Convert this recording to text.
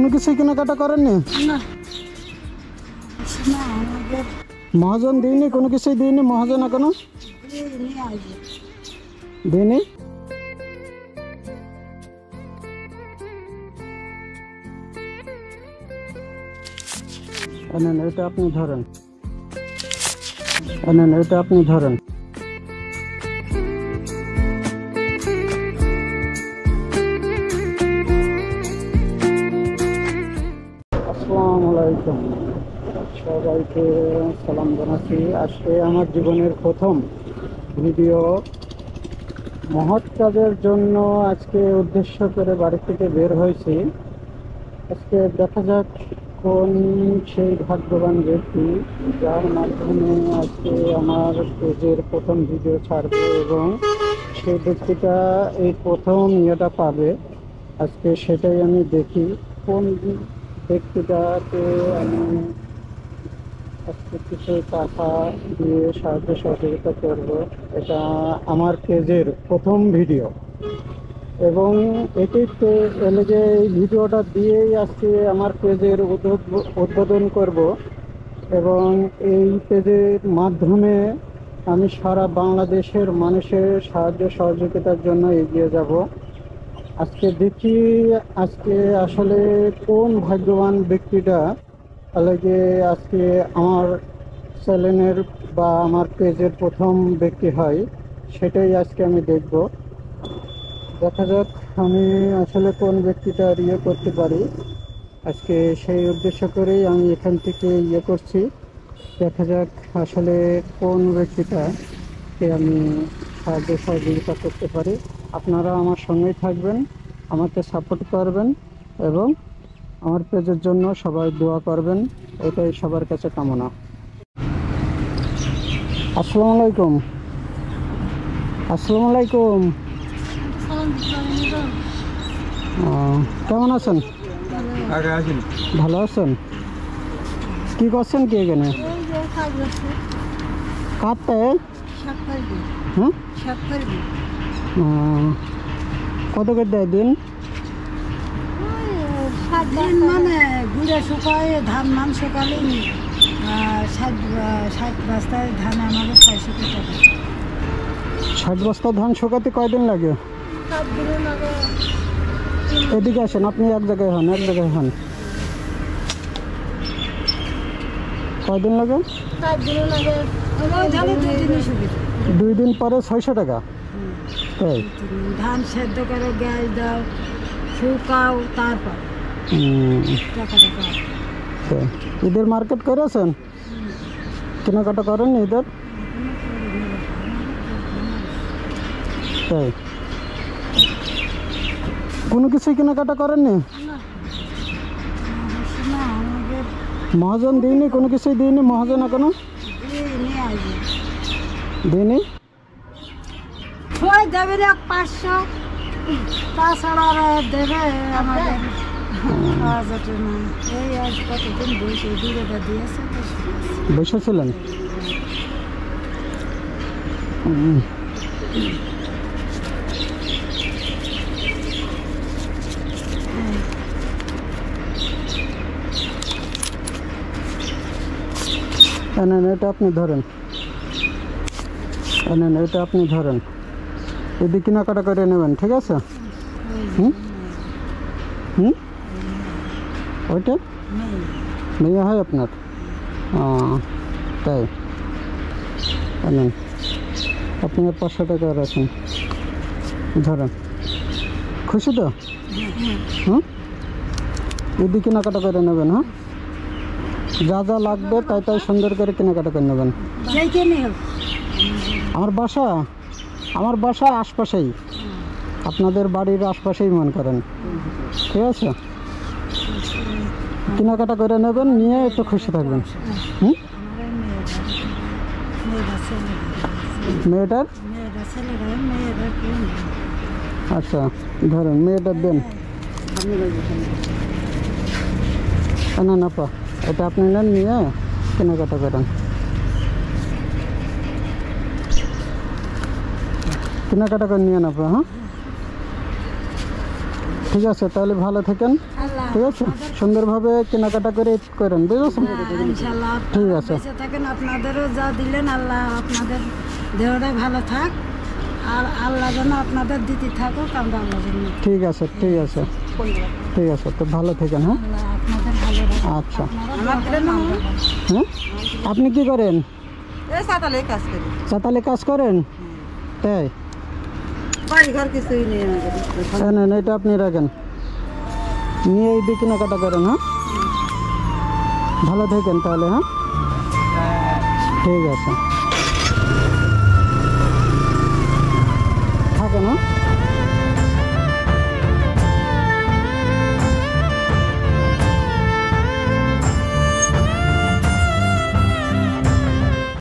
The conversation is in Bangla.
কোনো কিছুই কেনাকাটা করেননি? না মহাজন দিইনি? কোনো কিছুই দিইনি মহাজন এখনো? দিইনি? নেন এটা আপনি ধরেন, নেন এটা আপনি ধরেন। আসসালামু আলাইকুম, সবাইকে সালাম জানাচ্ছি। আজকে আমার জীবনের প্রথম ভিডিও। মহৎ কাজের জন্য আজকে উদ্দেশ্য করে বাড়ি থেকে বের হয়েছি। আজকে দেখা যাক কোন সেই ভাগ্যবান ব্যক্তি যার মাধ্যমে আজকে আমার পেজের প্রথম ভিডিও ছাড়বে এবং সেই ব্যক্তিটা এই প্রথম ইয়েটা পাবে। আজকে সেটাই আমি দেখি কোন ব্যক্তিটাকে আমি আজকে কিছু টাকা দিয়ে সাহায্য সহযোগিতা করব। এটা আমার পেজের প্রথম ভিডিও এবং এটিতে এলে যে এই ভিডিওটা দিয়েই আজকে আমার পেজের উদ্বোধন করব এবং এই পেজের মাধ্যমে আমি সারা বাংলাদেশের মানুষের সাহায্য সহযোগিতার জন্য এগিয়ে যাব। আজকে দেখি আজকে আসলে কোন ভাগ্যবান ব্যক্তিটা লাগে আজকে আমার চ্যানেলের বা আমার পেজের প্রথম ব্যক্তি হয়, সেটাই আজকে আমি দেখব। দেখা যাক আমি আসলে কোন ব্যক্তিটা ইয়ে করতে পারি। আজকে সেই উদ্দেশ্য করেই আমি এখান থেকে ইয়ে করছি। দেখা যাক আসলে কোন ব্যক্তিটাকে আমি সাহায্য সহযোগিতা করতে পারি। আপনারা আমার সঙ্গেই থাকবেন, আমাকে সাপোর্ট করবেন এবং আমার পেজের জন্য সবাই দোয়া করবেন, এটাই সবার কাছে কামনা। আসসালামু আলাইকুম। আসসালামু আলাইকুম। কেমন আছেন? ভালো আছেন? কি করছেন কি এখানে? কাটতে? হ্যাঁ, কত করে দেয় দিন? মানে গুড়ে শুকায় ধান মান শুকালে 60 বস্তায় ধান আমাদের 600 টাকা। 60 বস্তা ধান শুকাতে কয়দিন লাগে? এদিকে আসেন, আপনি এক জায়গায় হন, এক জায়গায় হন। কয়দিন লাগে? 2 দিন পরে 600 টাকা। তাই ধান সেদ্ধ করো, গ্যাস দাও, শুকাও, তারপর টাকা টাকা। ঈদের মার্কেট করেছেন? কেনাকাটা করেন ঈদের? তাই কোনো কিছুই কেনাকাটা করেননি? মহাজন দিইনি? কোনো কিছুই দিইনি মহাজন এখনো? দিইনি? দেবে 500, তাছাড়া দেবে আমাদের। এই আজ কতদিন বসে দূরে দিয়েছে, বসেছিলেন? নেন এটা আপনি ধরেন, নেন এটা আপনি ধরেন। এদিকে কেনাকাটা করে নেবেন, ঠিক আছে? ওইটা মেয়ে হয় আপনার? তাই নেন, আপনি 500 টাকা রাখেন, ধরেন। খুশি তো? এদিকে কেনাকাটা করে নেবেন। হ্যাঁ, যা যা লাগবে তাই তাই সুন্দর করে কেনাকাটা করে নেবেন। আমার বাসা আশপাশেই, আপনাদের বাড়ির আশপাশেই মনে করেন, ঠিক আছে? কেনাকাটা করে নেবেন, নিয়ে একটু খুশি থাকবেন। মেয়েটার? আচ্ছা ধরেন, মেয়েটার দেন। না না পা, এটা আপনি নেন, নিয়ে কেনাকাটা করেন। কেনাকাটা করে নিয়ে নেবো। হ্যাঁ ঠিক আছে, তাহলে ভালো থাকেন। ঠিক আছে, সুন্দরভাবে কেনাকাটা করে ঈদ করেন, বুঝেছেন? ইনশাআল্লাহ ঠিক আছে। বেঁচে থাকেন, আপনাদেরও যা দিলেন আল্লাহ আপনাদের দেহটাই ভালো থাক, আর আল্লাহ যেন আপনাদের দিতে থাকুক, আমরা আল্লাহ যেন ঠিক আছে, ঠিক আছে, ঠিক আছে, তো ভালো থাকেন। হ্যাঁ, আল্লাহ আপনাদের ভালো রাখুক। আচ্ছা। আমার হ্যাঁ, আপনি কি করেন? সাতালে কাজ করি, চাতালে কাজ করেন? তাই? বাড়ি ঘর কিছুই নেই আমাদের। হ্যাঁ, নেন, এটা আপনি রাখেন, নিয়ে এই দিয়ে কেনাকাটা করেন। হ্যাঁ, ভালো থাকেন তাহলে। হ্যাঁ, ঠিক আছে, থাকেন। হ্যাঁ।